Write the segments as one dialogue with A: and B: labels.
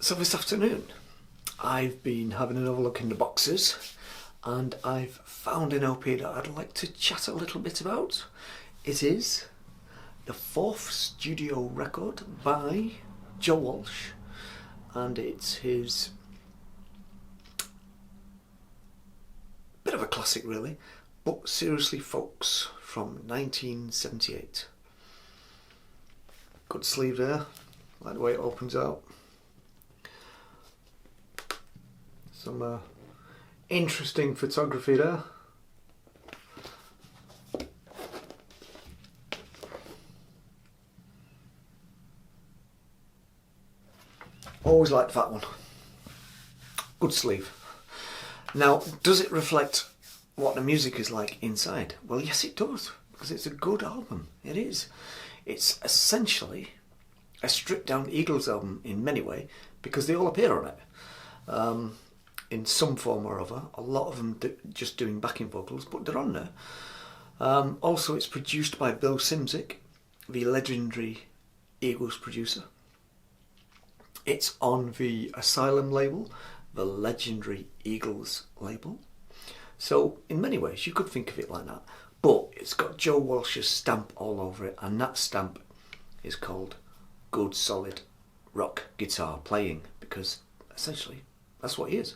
A: So this afternoon I've been having another look in the boxes and I've found an LP that I'd like to chat a little bit about. It is the fourth studio record by Joe Walsh, and it's his bit of a classic really, but Seriously Folks from 1978. Good sleeve there, like the way it opens out. Some interesting photography there. Always liked that one. Good sleeve. Now, does it reflect what the music is like inside? Well, yes it does, because it's a good album. It is. It's essentially a stripped down Eagles album in many ways, because they all appear on it. In some form or other. A lot of them just doing backing vocals, but they're on there. Also, it's produced by Bill Szymczyk, the legendary Eagles producer. It's on the Asylum label, the legendary Eagles label. So, in many ways, you could think of it like that. But it's got Joe Walsh's stamp all over it, and that stamp is called good solid rock guitar playing, because essentially that's what he is.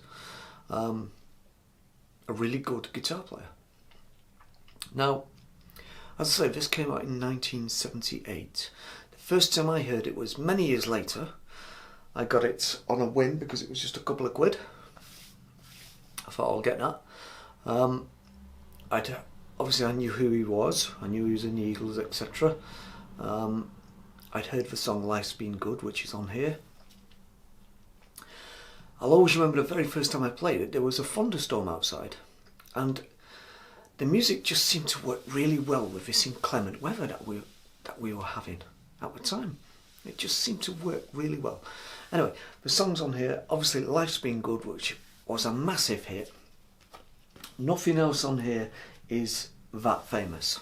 A: A really good guitar player. Now, as I say, this came out in 1978. The first time I heard it was many years later. I got it on a whim because it was just a couple of quid. I thought I'll get that. Obviously I knew who he was. I knew he was in the Eagles, etc. I'd heard the song Life's Been Good, which is on here. I'll always remember the very first time I played it, there was a thunderstorm outside, and the music just seemed to work really well with this inclement weather that we were having at the time. It just seemed to work really well. Anyway, the songs on here, obviously Life's Been Good, which was a massive hit. Nothing else on here is that famous.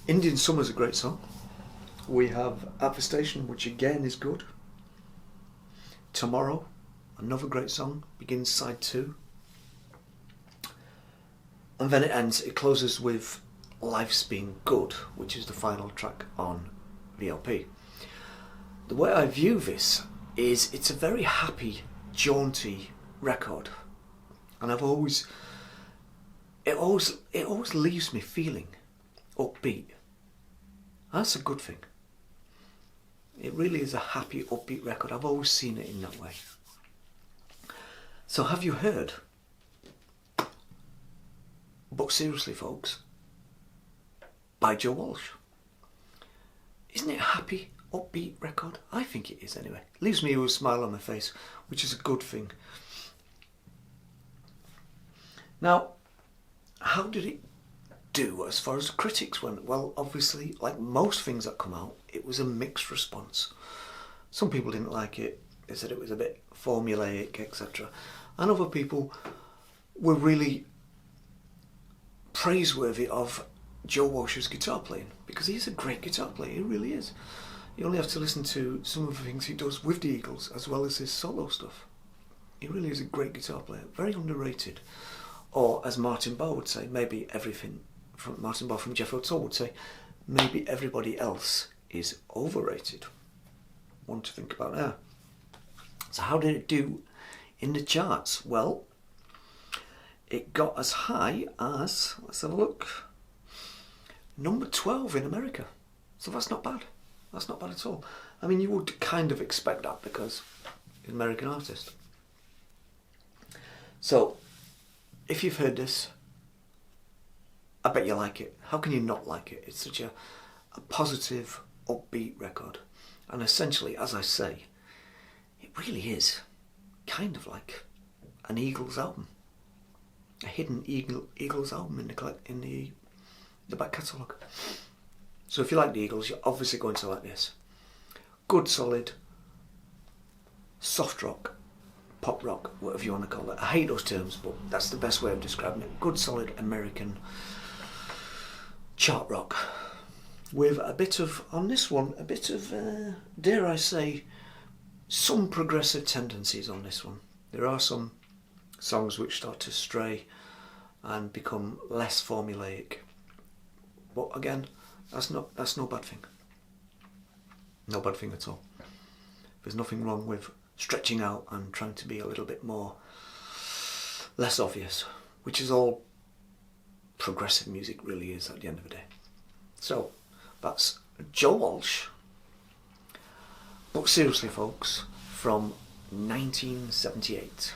A: Indian Summer's a great song. We have At the Station, which again is good. Tomorrow, another great song, begins side 2. And then it closes with Life's Been Good, which is the final track on the LP. The way I view this is it's a very happy, jaunty record. And it always leaves me feeling upbeat. That's a good thing. It really is a happy, upbeat record. I've always seen it in that way. So have you heard? But Seriously Folks by Joe Walsh. Isn't it a happy, upbeat record? I think it is anyway. Leaves me with a smile on my face, which is a good thing. Now, how did it do as far as critics went? Well, obviously, like most things that come out, it was a mixed response. Some people didn't like it. They said it was a bit formulaic, etc. And other people were really praiseworthy of Joe Walsh's guitar playing, because he's a great guitar player. He really is. You only have to listen to some of the things he does with the Eagles as well as his solo stuff. He really is a great guitar player. Very underrated. Or, as Martin Barr would say, maybe everything from Martin Barr from Jethro Tull would say, maybe everybody else is overrated. One to think about there. So how did it do in the charts? Well, it got as high as, let's have a look, number 12 in America. So that's not bad. That's not bad at all. I mean, you would kind of expect that because he's an American artist. So, if you've heard this, I bet you like it. How can you not like it? It's such a positive, upbeat record. And essentially, as I say, it really is kind of like an Eagles album. A hidden Eagles album in the back catalogue. So if you like the Eagles, you're obviously going to like this. Good, solid, soft rock, pop rock, whatever you want to call it. I hate those terms, but that's the best way of describing it. Good, solid American chart rock with a bit of, on this one, a bit of, dare I say, some progressive tendencies on this one. There are some songs which start to stray and become less formulaic. But again, that's no bad thing. No bad thing at all. There's nothing wrong with stretching out and trying to be a little bit more less obvious, which is all progressive music really is at the end of the day. So that's Joe Walsh. But seriously folks, from 1978.